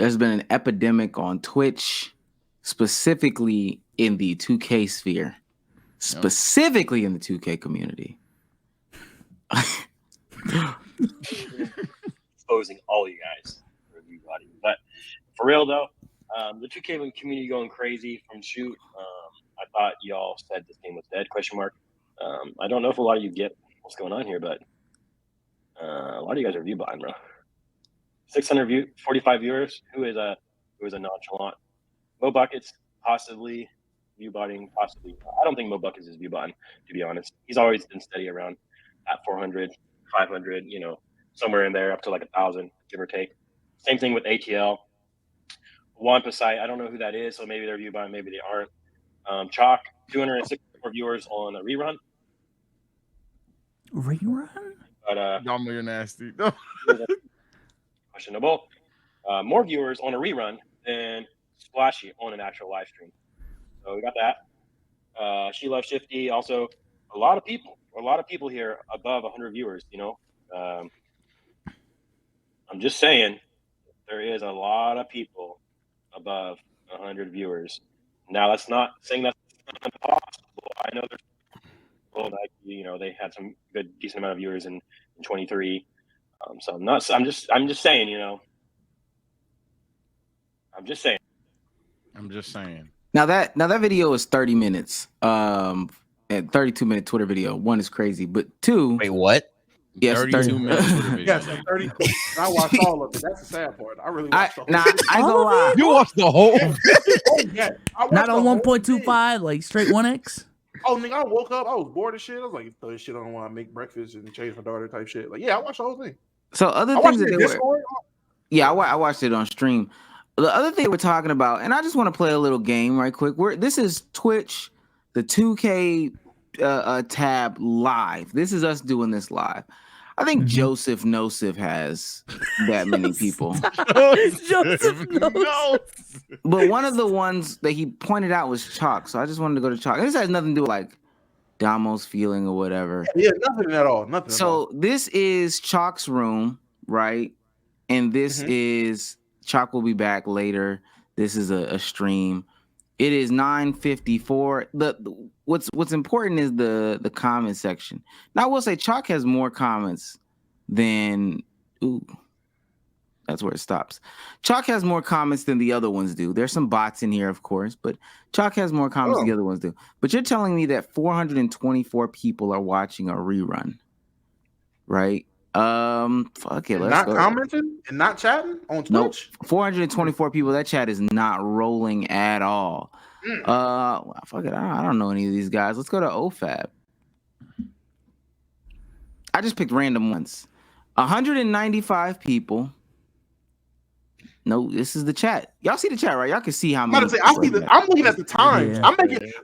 there's been an epidemic on Twitch, specifically in the 2K sphere, specifically in the 2K community. Exposing all you guys, everybody. But for real though, the 2K community going crazy from shoot. I thought y'all said this game was dead? Question mark. I don't know if a lot of you get what's going on here, but a lot of you guys are view buying, bro. 45 viewers. Who is a nonchalant? Mo Buckets possibly view buying, possibly. I don't think Mo Buckets is view buying, to be honest. He's always been steady around at 400, 500, somewhere in there, up to like 1,000, give or take. Same thing with ATL. Juan Pasai, I don't know who that is, so maybe they're view buying, maybe they aren't. Chalk, 264 viewers on a rerun. Rerun? But y'all know you're nasty. Questionable. More viewers on a rerun than Splashy on an actual live stream. So we got that. She Loves Shifty. Also, a lot of people here above 100 viewers. I'm just saying, there is a lot of people above 100 viewers. Now, that's not saying that's impossible. I know there's people, they had some good, decent amount of viewers in 23. So I'm just saying, I'm just saying. Now that video is 30 minutes. And 32-minute Twitter video. One is crazy, but two. Wait, what? Yes, 32 minutes. Yes, 30. I watched all of it. That's the sad part. I really watched the whole thing. I ain't gonna lie. You watched the whole yeah. Not on 1.25, like straight 1x? Oh, nigga, I woke up. I was bored as shit. I was like, throw this shit on while I make breakfast and change my daughter type shit. Like, yeah, I watched the whole thing. So other things that they were... Yeah, I watched it on stream. The other thing we're talking about, and I just want to play a little game right quick. This is Twitch, the 2K tab live. This is us doing this live. I think Joseph Nosif has that many people. Joseph Nosif. But one of the ones that he pointed out was Chalk. So I just wanted to go to Chalk. This has nothing to do with like Damo's feeling or whatever. Yeah, nothing at all. Nothing. So this is Chalk's room, right? And this is Chalk will be back later. This is a stream. It is 9:54. What's important is the comment section. Now I will say Chalk has more comments than that's where it stops. Chalk has more comments than the other ones do. There's some bots in here, of course, but Chalk has more comments than the other ones do. But you're telling me that 424 people are watching a rerun, right? Fuck it. Let's go. Commenting and not chatting on Twitch. Nope. 424 people. That chat is not rolling at all. Fuck it. I don't know any of these guys. Let's go to OFAB. I just picked random ones. 195 people. No, this is the chat. Y'all see the chat, right? Y'all can see how many. I'm looking at the times. Yeah.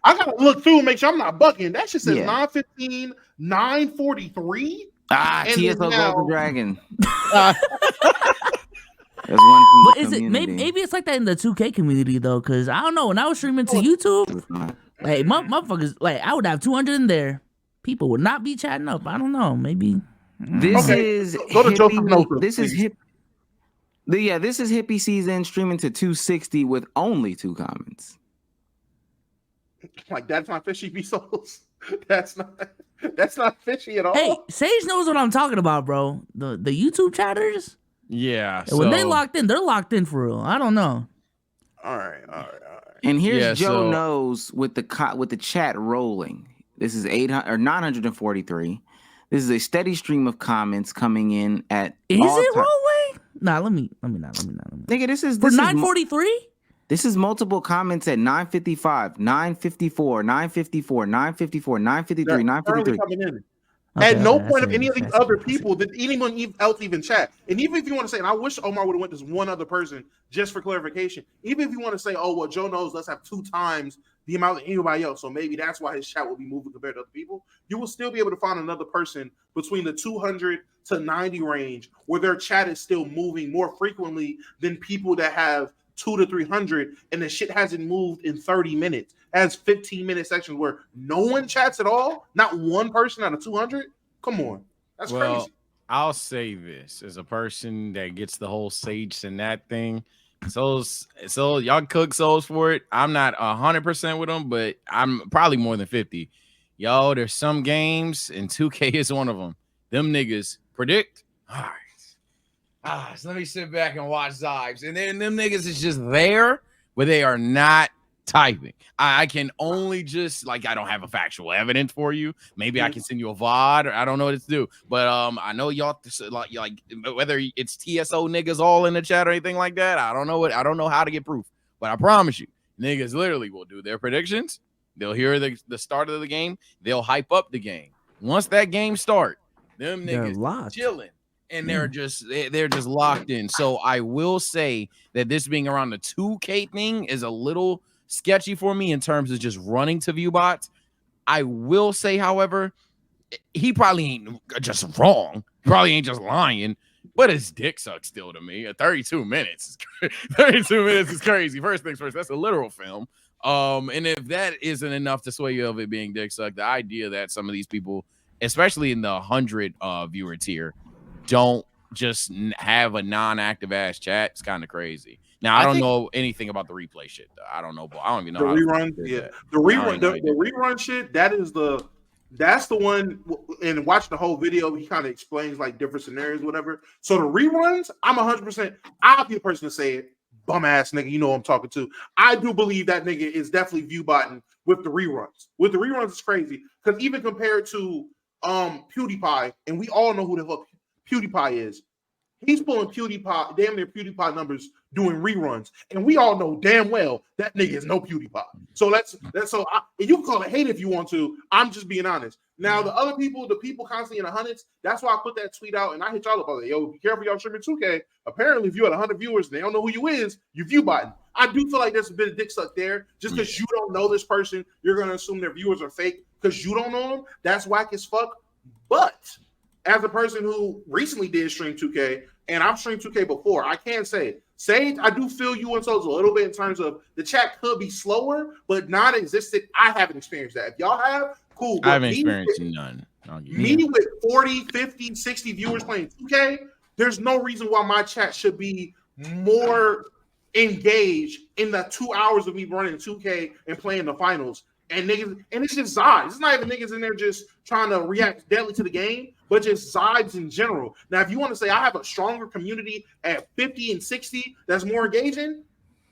I gotta look through and make sure I'm not bucking. That shit says 9:15, 9:43. TSO Golden Dragon. There's one from but is it maybe it's like that in the 2K community though? Because I don't know. When I was streaming to YouTube, like motherfuckers, like I would have 200 in there. People would not be chatting up. I don't know. Maybe this is go to Joseph Nosif. This is hip. This is hippie season streaming to 260 with only 2 comments. Like that's not fishy, B souls. That's not fishy at all. Hey, Sage knows what I'm talking about, bro. The YouTube chatters. Yeah. When they locked in, they're locked in for real. I don't know. All right. And here's Joe Knows with the chat rolling. This is 943. This is a steady stream of comments coming in at. Is it rolling? Nah, let me not. Nigga, this is for 943. This is multiple comments at 9:55, 9:54, 9:54, 9:54, 9:53, 9:53. At no point of any of these other people did anyone else even chat. And even if you want to say, and I wish Omar would have went to one other person just for clarification. Even if you want to say, oh well, Joe knows let's have 2 times the amount of anybody else, so maybe that's why his chat will be moving compared to other people. You will still be able to find another person between the 200 to 90 range where their chat is still moving more frequently than people that have 200 to 300 and the shit hasn't moved in 30 minutes. Has 15-minute sections where no one chats at all, not one person out of 200. Come on, that's crazy. I'll say this as a person that gets the whole Sage and that thing. So y'all cook souls for it. I'm not 100% with them, but I'm probably more than 50. Yo, there's some games, and 2K is one of them. Them niggas predict. All right. So let me sit back and watch Zibes. And then them niggas is just there, but they are not typing. I can only just I don't have a factual evidence for you. Maybe I can send you a VOD, or I don't know what to do. But I know y'all like whether it's TSO niggas all in the chat or anything like that. I don't know how to get proof. But I promise you, niggas literally will do their predictions. They'll hear the start of the game. They'll hype up the game. Once that game start, them niggas chilling. And they're just locked in. So I will say that this being around the 2K thing is a little sketchy for me in terms of just running to Viewbots. I will say, however, he probably ain't just wrong. He probably ain't just lying, but his dick sucks still to me. At 32 minutes, 32 minutes is crazy. First things first, that's a literal film. And if that isn't enough to sway you of it being dick suck, the idea that some of these people, especially in the 100 viewer tier, don't just have a non-active ass chat, it's kind of crazy. Now I don't know anything about the replay shit though. I don't know, but I don't even know the rerun. Yeah, the rerun shit. That's the one. And watch the whole video. He kind of explains like different scenarios, whatever. So the reruns, I'm 100%. I'll be the person to say it. Bum ass nigga, you know who I'm talking to. I do believe that nigga is definitely viewbotting with the reruns. With the reruns, it's crazy because even compared to PewDiePie, and we all know who the fuck PewDiePie is. He's pulling PewDiePie, damn near PewDiePie numbers doing reruns, and we all know damn well that nigga is no PewDiePie. So and you can call it hate if you want to. I'm just being honest. Now the people constantly in the hundreds. That's why I put that tweet out, and I hit y'all up. I was like, yo, be careful, y'all streaming 2K. Apparently, if you had 100 viewers, and they don't know who you is, you view button. I do feel like there's a bit of dick suck there. Just because you don't know this person, you're gonna assume their viewers are fake because you don't know them. That's whack as fuck. But as a person who recently did stream 2K, and I've streamed 2K before, I can say, Sage, I do feel you and Souls a little bit in terms of the chat could be slower, but non-existent. I haven't experienced that. If y'all have, cool. I haven't experienced none. Me with 40, 50, 60 viewers playing 2K, there's no reason why my chat should be more engaged in the 2 hours of me running 2K and playing the finals. And niggas, and it's just Zibes. It's not even niggas in there just trying to react deadly to the game, but just Zibes in general. Now, if you want to say I have a stronger community at 50 and 60 that's more engaging,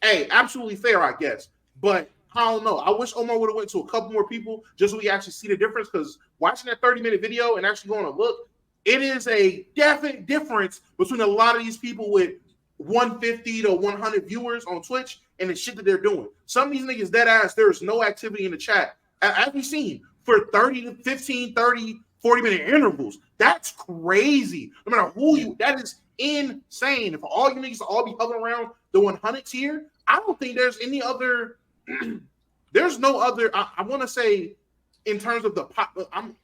hey, absolutely fair, I guess. But I don't know. I wish Omar would have went to a couple more people just so we actually see the difference, because watching that 30-minute video and actually going to look, it is a definite difference between a lot of these people with 150 to 100 viewers on Twitch and the shit that they're doing. Some of these niggas dead ass, there's no activity in the chat, as we've seen, for 30 to 15, 30, 40-minute intervals. That's crazy. No matter who you, that is insane. If all you niggas all be hovering around the 100 tier, I don't think there's any other, there's no other, I want to say, in terms of the pop, I'm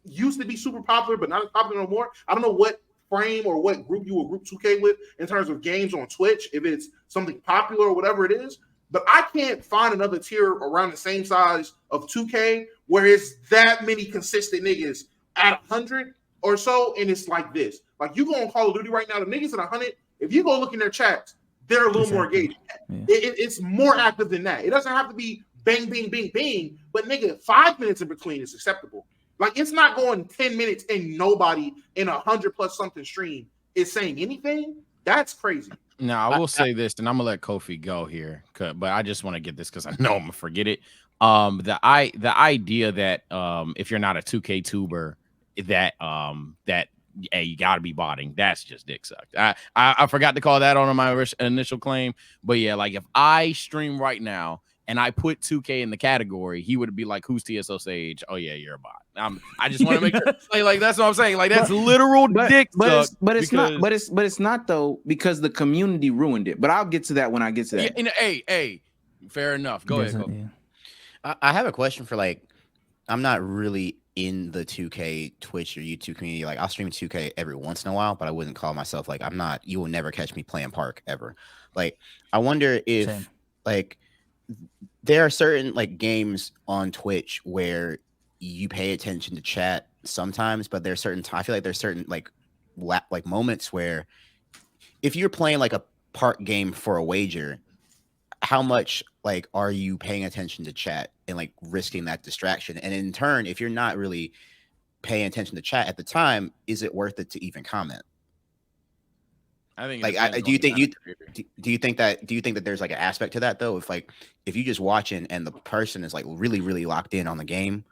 used to be super popular, but not as popular no more. I don't know what frame or what group you will group 2K with in terms of games on Twitch, if it's something popular or whatever it is, but I can't find another tier around the same size of 2K where it's that many consistent niggas at 100 or so, and it's like this. Like, you go on Call of Duty right now, the niggas at 100, if you go look in their chats, they're a little more engaged. Yeah. It's more active than that. It doesn't have to be bang, bing, bing, bing, but nigga, 5 minutes in between is acceptable. Like, it's not going 10 minutes and nobody in 100+ something stream is saying anything. That's crazy. Now, I will say this, and I'm gonna let Kofi go here, but I just want to get this because I know I'm gonna forget it. The idea that if you're not a 2K tuber, that hey, you gotta be botting, that's just dick sucked. I forgot to call that on my initial claim, but yeah, like if I stream right now and I put 2K in the category, he would be like, "Who's TSO Sage?" Oh yeah, you're a bot. I just want to make sure, like that's what I'm saying. Like that's literal dick. But it's not though, because the community ruined it. But I'll get to that when I get to that. Yeah, hey, fair enough. Go ahead. I have a question for, like, I'm not really in the 2K Twitch or YouTube community. Like, I'll stream 2K every once in a while, but I wouldn't call myself, like, I'm not. You will never catch me playing Park ever. Like, I wonder if like there are certain like games on Twitch where you pay attention to chat sometimes, but there's certain I feel like there's certain like moments where if you're playing like park game for a wager, how much like are you paying attention to chat and like risking that distraction? And in turn, if you're not really paying attention to chat at the time, is it worth it to even comment? I think Like, do you think that there's like an aspect to that though? If you just watching and the person is like really, really locked in on the game,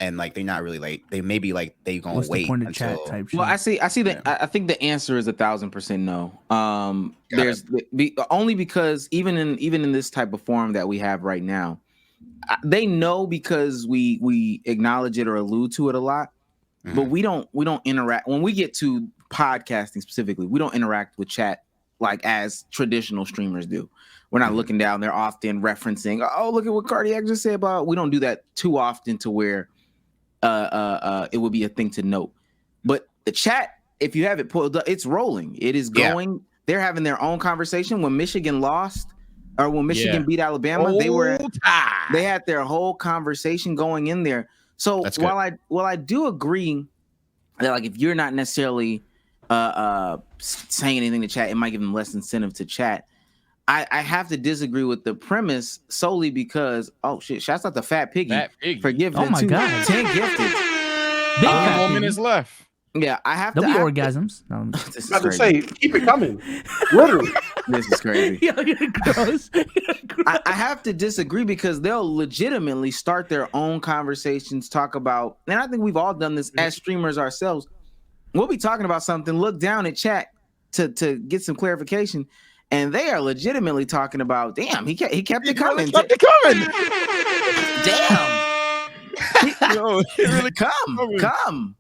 and like they're not really like they maybe like they gonna What's wait the point of until chat type Well, shit? I see that. I think the answer is 1,000% no. There's only because even in this type of forum that we have right now, they know because we acknowledge it or allude to it a lot, but we don't interact when we get to podcasting specifically. We don't interact with chat like as traditional streamers do. We're not looking down. They're often referencing, oh, look at what Cardiac just said about. We don't do that too often to where it would be a thing to note. But the chat, if you have it pulled up, it's rolling. It is going. Yeah. They're having their own conversation. When Michigan lost, or when Michigan beat Alabama, they had their whole conversation going in there. So while I do agree that like if you're not necessarily saying anything to chat, it might give them less incentive to chat. I have to disagree with the premise solely because shouts out to Fat Piggy for giving oh my God. 10 gifted. 4 minutes left. Yeah, I have There'll to. Be orgasms. No, this is crazy. Say, keep it coming. Literally, this is crazy. Gross. I have to disagree because they'll legitimately start their own conversations, talk about, and I think we've all done this as streamers ourselves. We'll be talking about something, look down at chat to get some clarification. And they are legitimately talking about, damn, he kept it coming. Kept it coming. Damn. Yo, really come. No, come.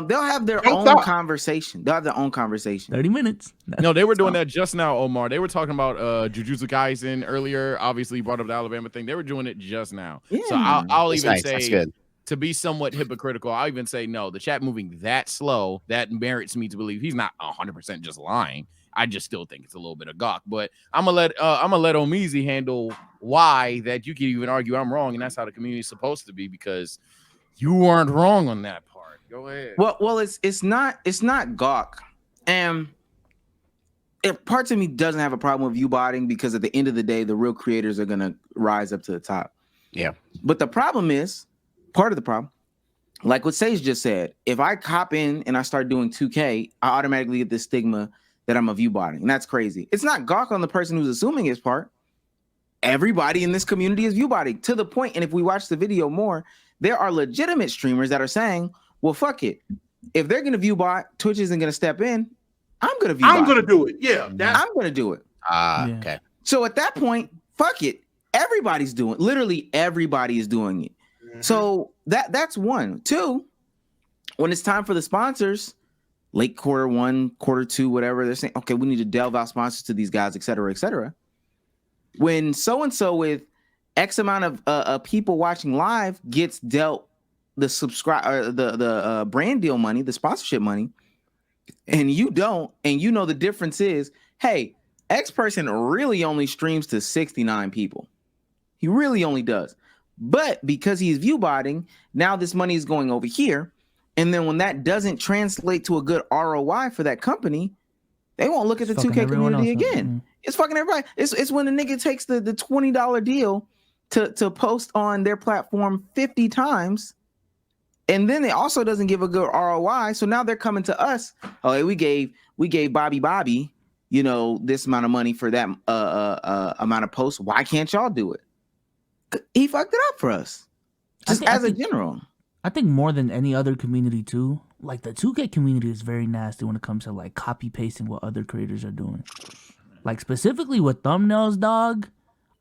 They'll have their own conversation. 30 minutes. No, they were doing that just now, Omar. They were talking about Jujutsu Kaisen earlier. Obviously, you brought up the Alabama thing. They were doing it just now. Yeah. So I'll even say, to be somewhat hypocritical, I'll even say, no, the chat moving that slow, that merits me to believe he's not 100% just lying. I just still think it's a little bit of gawk, but I'm gonna let Omizi handle why that you can even argue I'm wrong, and that's how the community is supposed to be, because you weren't wrong on that part. Go ahead. Well, it's not gawk, and parts of me doesn't have a problem with viewbotting because at the end of the day, the real creators are gonna rise up to the top. Yeah, but the problem is. Part of the problem, like what Sage just said, if I hop in and I start doing 2K, I automatically get this stigma that I'm a viewbotting, and that's crazy. It's not gawk on the person who's assuming his part. Everybody in this community is viewbotting to the point, and if we watch the video more, there are legitimate streamers that are saying, well, fuck it. If they're going to viewbot, Twitch isn't going to step in. I'm going to viewbot. I'm going to do it. Yeah. I'm going to do it. Okay. So at that point, fuck it. Everybody's doing it. Literally everybody is doing it. So that's one. Two, when it's time for the sponsors, late quarter one, quarter two, whatever, they're saying, okay, we need to delve out sponsors to these guys, et cetera, et cetera. When so-and-so with X amount of people watching live gets dealt the the brand deal money, the sponsorship money, and you don't, and you know the difference is, hey, X person really only streams to 69 people. He really only does. But because he's viewbotting, now this money is going over here. And then when that doesn't translate to a good ROI for that company, they won't look at the 2K community again. It's fucking everybody. It's when the nigga takes the $20 deal to post on their platform 50 times. And then it also doesn't give a good ROI. So now they're coming to us. Oh, hey, we gave Bobby, this amount of money for that amount of posts. Why can't y'all do it? He fucked it up for us. Just as a general. I think more than any other community too, like the 2K community is very nasty when it comes to like copy pasting what other creators are doing. Like specifically with thumbnails, dog.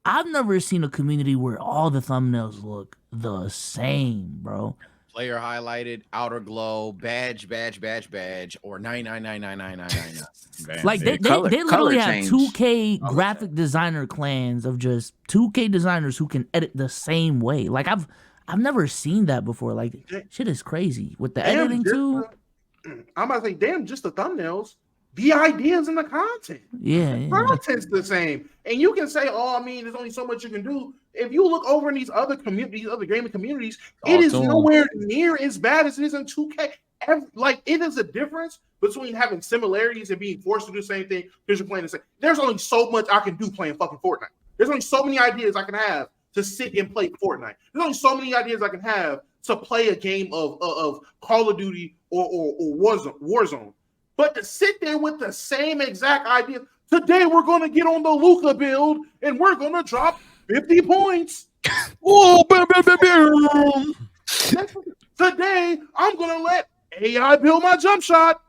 I've never seen a community where all the thumbnails look the same, bro. Player highlighted, outer glow, badge, or 9999999. Like they literally have 2K graphic designer clans of just 2K designers who can edit the same way. Like I've never seen that before. Like shit is crazy with the editing too. I'm about to say, damn, just the thumbnails. The ideas and the content. Yeah. Content's the same. And you can say, there's only so much you can do. If you look over in these other communities, other gaming communities, it is nowhere near as bad as it is in 2K. it is a difference between having similarities and being forced to do the same thing because you're playing the same. There's only so much I can do playing fucking Fortnite. There's only so many ideas I can have to sit and play Fortnite. There's only so many ideas I can have to play a game of Call of Duty or Warzone. But to sit there with the same exact idea, today we're going to get on the Luka build and we're going to drop 50 points. Oh, boom. Today I'm going to let AI build my jump shot.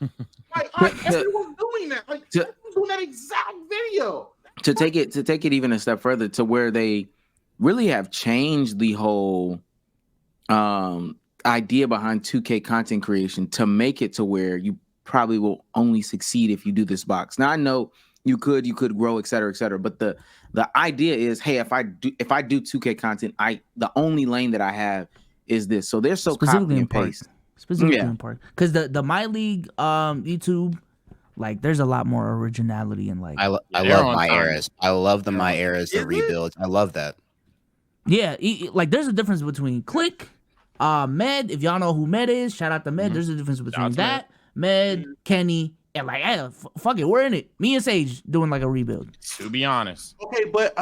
Everyone's doing that. Everyone's doing that exact video. To take it even a step further to where they really have changed the whole idea behind 2K content creation to make it to where you probably will only succeed if you do this box. Now I know you could grow, et cetera, but the idea is, hey, if I do 2K content, the only lane that I have is this. So they're so specifically copy and paste. Specifically in part, because the My League YouTube, like there's a lot more originality and like I love my eras. I love the my eras, the rebuilds. I love that. Yeah, like there's a difference between Click, Med. If y'all know who Med is, shout out to Med. There's a difference between Med, Kenny, and like, hey, fuck it, we're in it. Me and Sage doing like a rebuild. To be honest. Okay, but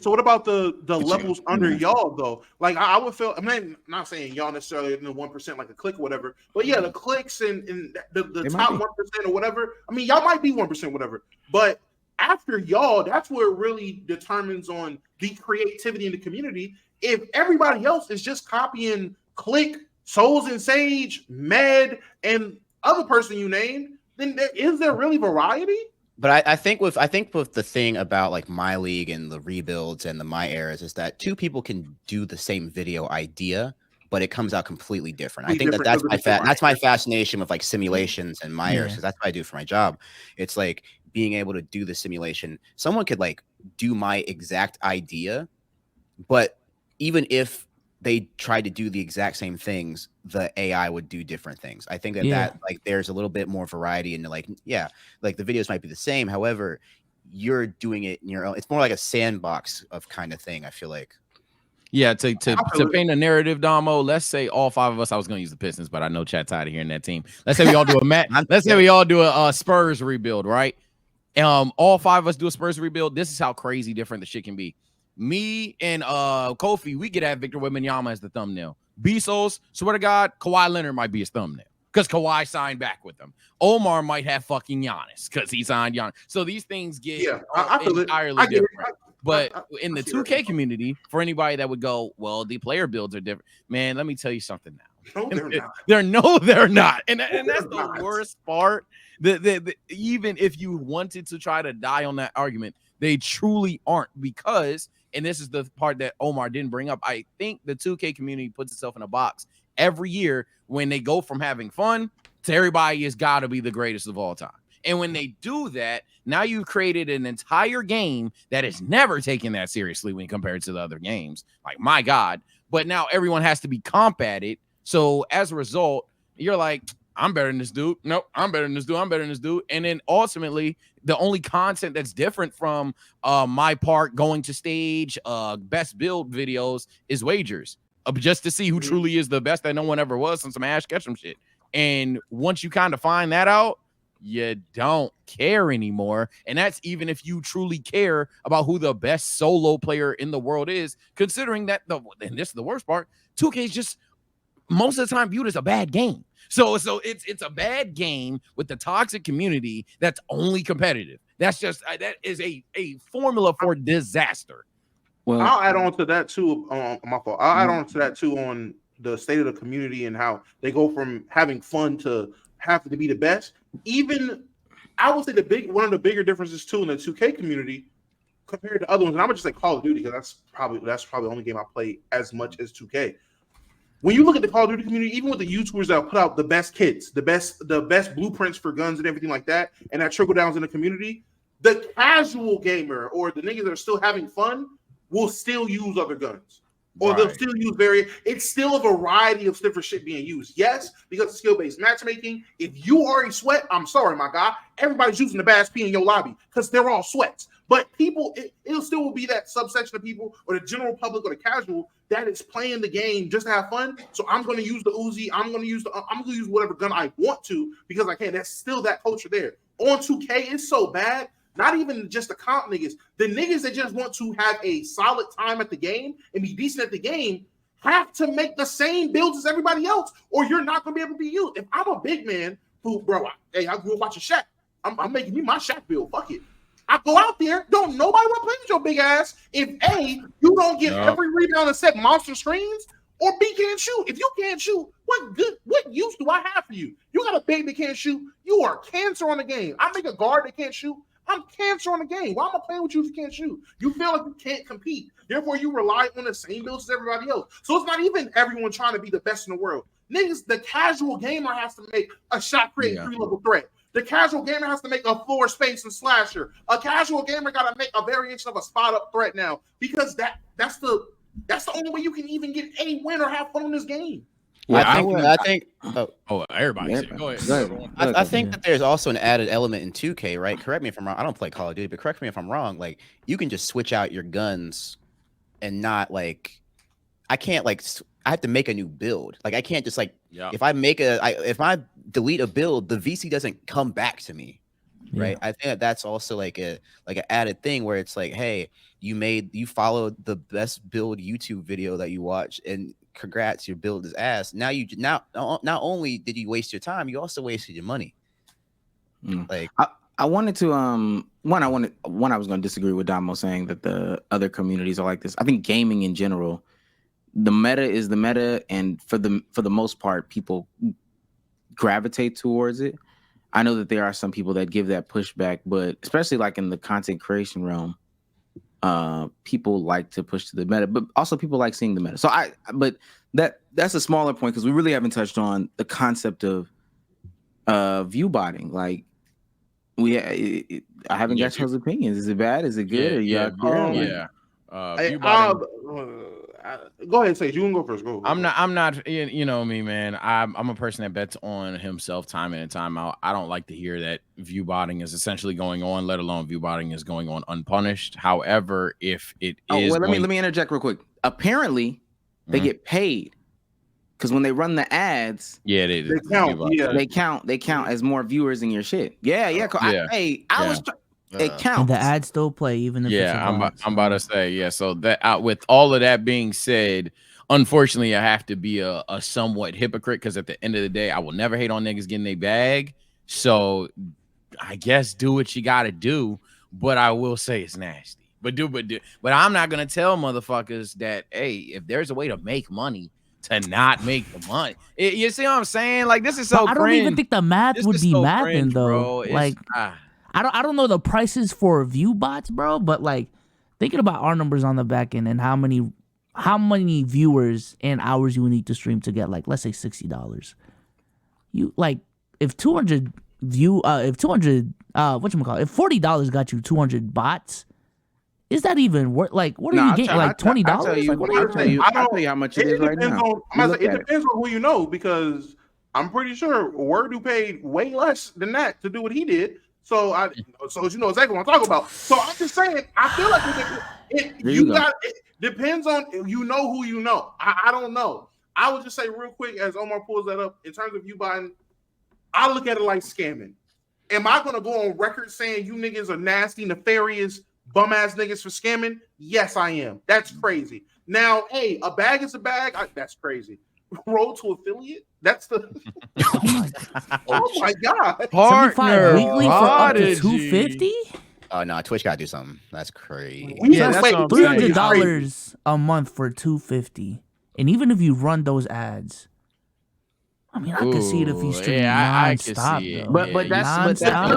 so what about the levels under y'all though? Like I would feel. I'm not saying y'all necessarily in the 1% like a Click or whatever, but yeah, the Clicks and the top 1% or whatever. I mean, y'all might be 1% whatever, but after y'all, that's where it really determines on the creativity in the community. If everybody else is just copying Click, Souls and Sage, Med, and other person you named, then is there really variety? But I think with the thing about like My League and the rebuilds and the My Eras is that two people can do the same video idea, but it comes out completely different. I think that's my fascination with like simulations and My Eras, because that's what I do for my job. It's like being able to do the simulation. Someone could like do my exact idea, but even if they tried to do the exact same things, the AI would do different things. I think that like there's a little bit more variety in like like the videos might be the same. However, you're doing it in your own. It's more like a sandbox of kind of thing, I feel like. Yeah, to paint a narrative, Damo. Let's say all 5 of us. I was going to use the Pistons, but I know Chat's tired of hearing that team. Let's say we all do a Spurs rebuild, right? All 5 of us do a Spurs rebuild. This is how crazy different the shit can be. Me and Kofi, we could have Victor Wembanyama as the thumbnail. Bezos, swear to God, Kawhi Leonard might be his thumbnail because Kawhi signed back with them. Omar might have fucking Giannis because he signed Giannis. So these things get entirely different. But in the 2K community, for anybody that would go, well, the player builds are different. Man, let me tell you something now. No, they're not. And that's the worst part. Even if you wanted to try to die on that argument, they truly aren't, because, and this is the part that Omar didn't bring up, I think the 2K community puts itself in a box every year when they go from having fun to everybody has got to be the greatest of all time. And when they do that, now you've created an entire game that is never taken that seriously when compared to the other games. Like, my God. But now everyone has to be comp at it. So as a result, you're like, I'm better than this dude. Nope, I'm better than this dude. I'm better than this dude. And then ultimately, the only content that's different from my part going to stage, best build videos is wagers, just to see who truly is the best that no one ever was, on some Ash Ketchum shit. And once you kind of find that out, you don't care anymore. And that's even if you truly care about who the best solo player in the world is, considering that and this is the worst part, 2K is just most of the time viewed as a bad game. So it's a bad game with the toxic community that's only competitive. That's just that is a formula for disaster. Well, I'll add on to that too. My fault. I'll add on to that too on the state of the community and how they go from having fun to having to be the best. Even I would say one of the bigger differences too in the 2K community compared to other ones, and I'm gonna just say Call of Duty because that's probably the only game I play as much as 2K. When you look at the Call of Duty community, even with the YouTubers that put out the best kits, the best blueprints for guns and everything like that, and that trickle downs in the community, the casual gamer or the niggas that are still having fun will still use other guns. Or they'll still use it's still a variety of different shit being used. Yes, because of skill-based matchmaking. If you are a sweat, I'm sorry, my guy. Everybody's using the Bass P in your lobby because they're all sweats. But people, it'll still be that subsection of people or the general public or the casual that is playing the game just to have fun. So I'm going to use the Uzi. I'm going to use whatever gun I want to because I can. That's still that culture there. On 2K, it's so bad. Not even just the comp niggas. The niggas that just want to have a solid time at the game and be decent at the game have to make the same builds as everybody else, or you're not going to be able to be used. If I'm a big man who, bro, I grew up watching Shaq. I'm making me my Shaq build. Fuck it. I go out there. Don't nobody want to play with your big ass. If A, you don't get every rebound and set monster screens, or B, can't shoot. If you can't shoot, what use do I have for you? You got a big that can't shoot. You are cancer on the game. I make a guard that can't shoot. I'm cancer on the game. Why am I playing with you if you can't shoot? You feel like you can't compete. Therefore, you rely on the same builds as everybody else. So it's not even everyone trying to be the best in the world. Niggas, the casual gamer has to make a shot creating 3-level threat. The casual gamer has to make a floor space and slasher. A casual gamer got to make a variation of a spot up threat now because that's the only way you can even get a win or have fun in this game. Yeah, I think. Everybody. Yeah, Go ahead. I think that there's also an added element in 2K, right? Correct me if I'm wrong. I don't play Call of Duty, but correct me if I'm wrong. Like, you can just switch out your guns and not like, I can't like, I have to make a new build. Like, I can't just like, if I delete a build, the VC doesn't come back to me, right? I think that's also like an added thing where it's like, hey, you followed the best build YouTube video that you watch, and congrats, your build is ass. Now not only did you waste your time, you also wasted your money. Like I wanted to I was going to disagree with Damo saying that the other communities are like this. I think gaming in general, the meta is the meta, and for the most part, people gravitate towards it. I know that there are some people that give that pushback, but especially like in the content creation realm, people like to push to the meta, but also people like seeing the meta. So but that's a smaller point because we really haven't touched on the concept of view botting. Like I haven't got y'all's opinions. Is it bad? Is it good? Go ahead, Sage. You can go first. Go. I'm not. You know me, man. I'm a person that bets on himself time in and time out. I don't like to hear that view botting is essentially going on, let alone view botting is going on unpunished. However, if it is, let me interject real quick. Apparently, they get paid because when they run the ads, they count. They count as more viewers in your shit. It counts. And the ads still play even if I'm about to say so that with all of that being said, unfortunately I have to be a somewhat hypocrite because at the end of the day I will never hate on niggas getting a bag, so I guess do what you gotta do, but I will say it's nasty. But I'm not gonna tell motherfuckers that, hey, if there's a way to make money, to not make the money. You see what I'm saying? Like, this is so I don't even think the math would be mathing though. Like I don't know the prices for view bots, bro, but like thinking about our numbers on the back end and how many viewers and hours you would need to stream to get, like, let's say $60. You like if 200 if $40 got you 200 bots, is that even worth? Like, what are you getting? Like $20? I'll tell you how much it is right now. It depends on who you know, because I'm pretty sure Wordu paid way less than that to do what he did. So you know exactly what I'm talking about. So I'm just saying, I feel like it depends on who you know. I don't know. I would just say real quick as Omar pulls that up, in terms of you buying, I look at it like scamming. Am I gonna go on record saying you niggas are nasty, nefarious, bum ass niggas for scamming? Yes, I am. That's crazy. Now, hey, a bag is a bag. That's crazy. Roll to affiliate? That's the oh my god. Partner weekly for up to $250? Oh no, Twitch gotta do something. That's crazy. That's $300 a month for $250. And even if you run those ads, I mean, I can see it if you stream nonstop. But that's what they're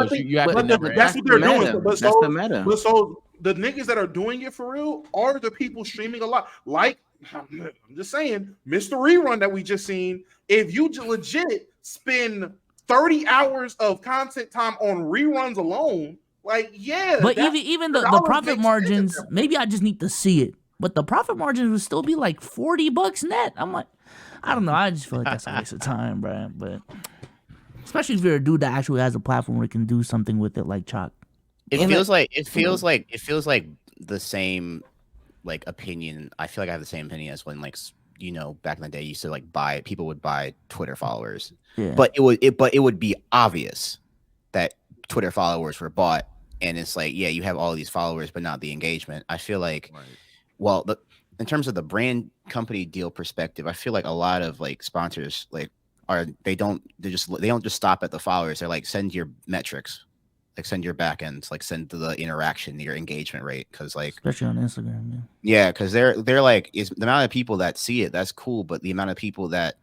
doing. But that's the meta. But so the niggas that are doing it for real are the people streaming a lot. Like, I'm just saying, Mr. Rerun that we just seen. If you legit spend 30 hours of content time on reruns alone, like, but even the profit margins, maybe I just need to see it. But the profit margins would still be like $40 net. I'm like, I don't know. I just feel like that's a waste of time, bro. But especially if you're a dude that actually has a platform where you can do something with it, like Chalk. It feels like the same like opinion. I feel like I have the same opinion as when like back in the day you used to like people would buy Twitter followers. Yeah. But it would be obvious that Twitter followers were bought, and it's like, yeah, you have all these followers but not the engagement. I feel like well, in terms of the brand company deal perspective, I feel like a lot of like sponsors like they don't just stop at the followers. They're like, send your metrics. Like send your backends, like send the interaction, your engagement rate, because like especially on Instagram, because they're like, is the amount of people that see it, that's cool, but the amount of people that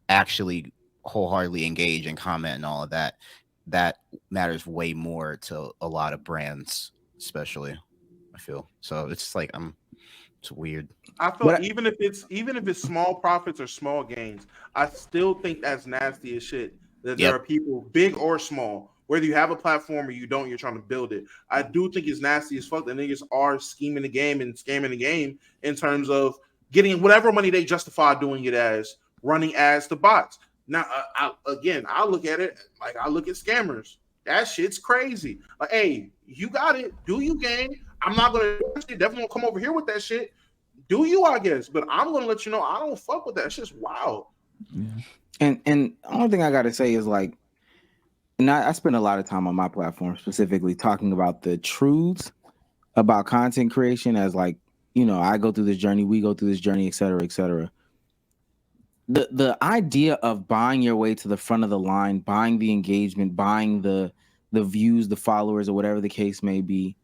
actually wholeheartedly engage and comment and all of that matters way more to a lot of brands, especially. I feel so. It's like it's weird. I feel like even if it's small profits or small gains, I still think that's nasty as shit. That there are people, big or small. Whether you have a platform or you don't, you're trying to build it. I do think it's nasty as fuck that niggas are scheming the game and scamming the game in terms of getting whatever money they justify doing it as, running ads to bots. Now, I look at it like I look at scammers. That shit's crazy. Like, hey, you got it. Do you, gang? I'm not going to definitely won't come over here with that shit. Do you, I guess. But I'm going to let you know I don't fuck with that. It's just wild. Yeah. And the only thing I got to say is like, and I spend a lot of time on my platform specifically talking about the truths about content creation as like, I go through this journey, we go through this journey, et cetera, et cetera. The idea of buying your way to the front of the line, buying the engagement, buying the views, the followers, or whatever the case may be,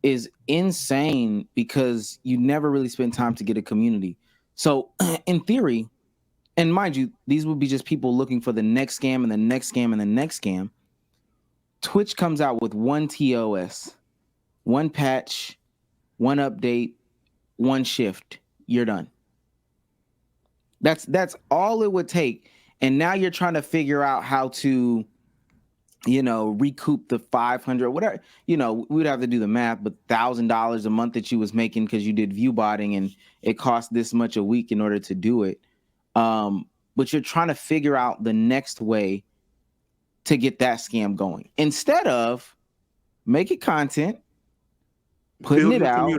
is insane because you never really spend time to get a community. So in theory, and mind you, these would be just people looking for the next scam and the next scam and the next scam. Twitch comes out with one TOS, one patch, one update, one shift. You're done. That's all it would take. And now you're trying to figure out how to, recoup the 500, whatever. We'd have to do the math, but $1,000 a month that you was making because you did view botting and it cost this much a week in order to do it. But you're trying to figure out the next way to get that scam going instead of making content, putting it out,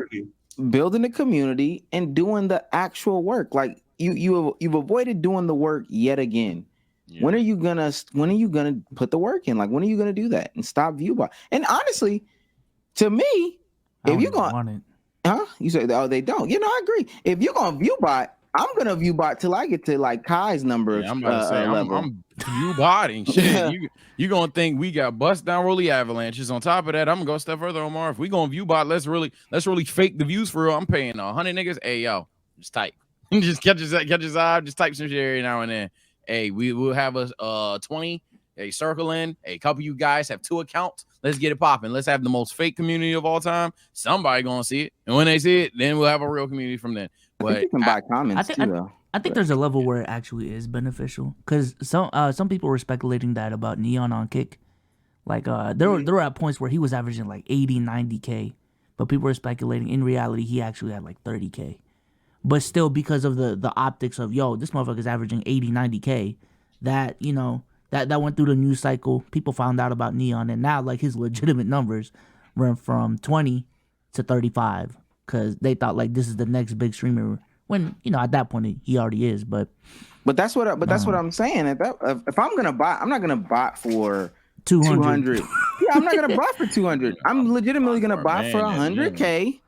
building a community, and doing the actual work. Like you've avoided doing the work yet again. Yeah. When are you gonna put the work in? Like, when are you gonna do that and stop viewbot? And honestly, to me, if you're gonna, you say, oh, they don't. I agree. If you're gonna viewbot, I'm gonna viewbot till I get to like Kai's number. Yeah, I'm about to say I'm viewbotting shit. Yeah. You gonna think we got bust down Rolly avalanches. On top of that, I'm gonna go a step further, Omar. If we gonna viewbot, let's really fake the views for real. I'm paying 100 niggas. Hey yo, just type, just catch his eye, just type some shit every now and then. Hey, we will have a 20. Hey, circle in. Hey, a couple of you guys have 2 accounts. Let's get it popping. Let's have the most fake community of all time. Somebody gonna see it, and when they see it, then we'll have a real community from then. But I think you can buy comments too, though. I think there's a level where it actually is beneficial because some people were speculating that about Neon on Kick. Like there were at points where he was averaging like 80, 90K, but people were speculating in reality he actually had like 30K. But still, because of the optics of this motherfucker's averaging 80, 90K, that that went through the news cycle. People found out about Neon, and now like his legitimate numbers went from 20 to 35 because they thought like this is the next big streamer. When at that point he already is, but that's what I'm saying. If I'm gonna buy, I'm not gonna buy for 200. Yeah, I'm not gonna buy for 200. I'm legitimately gonna buy for 100K.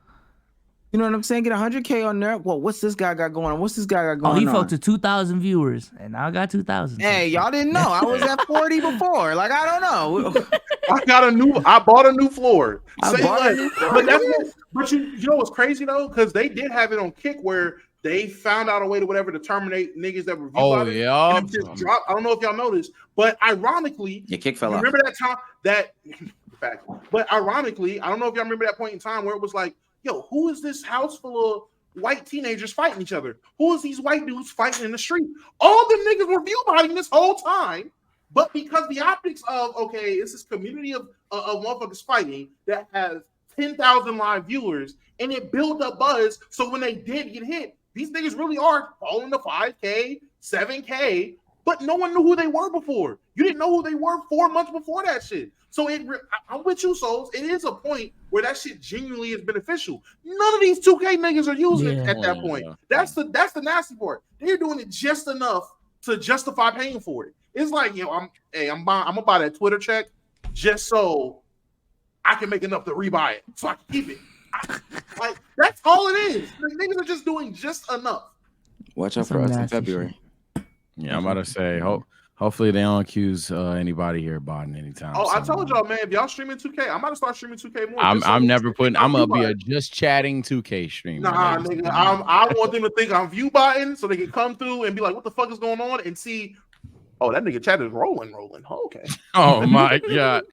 You know what I'm saying? Get 100K on there. Well, what's this guy got going on? What's this guy got going on? Oh, he fell to 2,000 viewers, and now I got 2,000. Hey, y'all didn't know. I was at 40 before. Like, I don't know. I bought a new floor. But you know what's crazy though? Because they did have it on Kick where they found out a way to whatever to terminate niggas that were just dropped. I don't know if y'all noticed, but ironically, your Kick fell off. Remember that time but ironically, I don't know if y'all remember that point in time where it was like, yo, who is this house full of white teenagers fighting each other? Who is these white dudes fighting in the street? All the niggas were viewbotting this whole time, but because the optics of, okay, it's this community of motherfuckers fighting that has 10,000 live viewers, and it built up buzz, so when they did get hit, these niggas really are falling to 5K, 7K, but no one knew who they were before. You didn't know who they were 4 months before that shit. So I'm with you, Souls. It is a point where that shit genuinely is beneficial. None of these 2K niggas are using it at that point. That's the nasty part. They're doing it just enough to justify paying for it. It's like, I'm gonna buy that Twitter check just so I can make enough to rebuy it, so I can keep it. Like that's all it is. The niggas are just doing just enough. Watch out for us in February. Yeah, I'm about to say, hopefully they don't accuse anybody here botting anytime. Oh, I told y'all, man, if y'all streaming 2K, I'm about to start streaming 2K more. I'm gonna be a just chatting 2K stream. Nah, nigga, I want them to think I'm view botting so they can come through and be like, what the fuck is going on? And see, oh, that nigga chat is rolling. Oh, okay. Oh my god.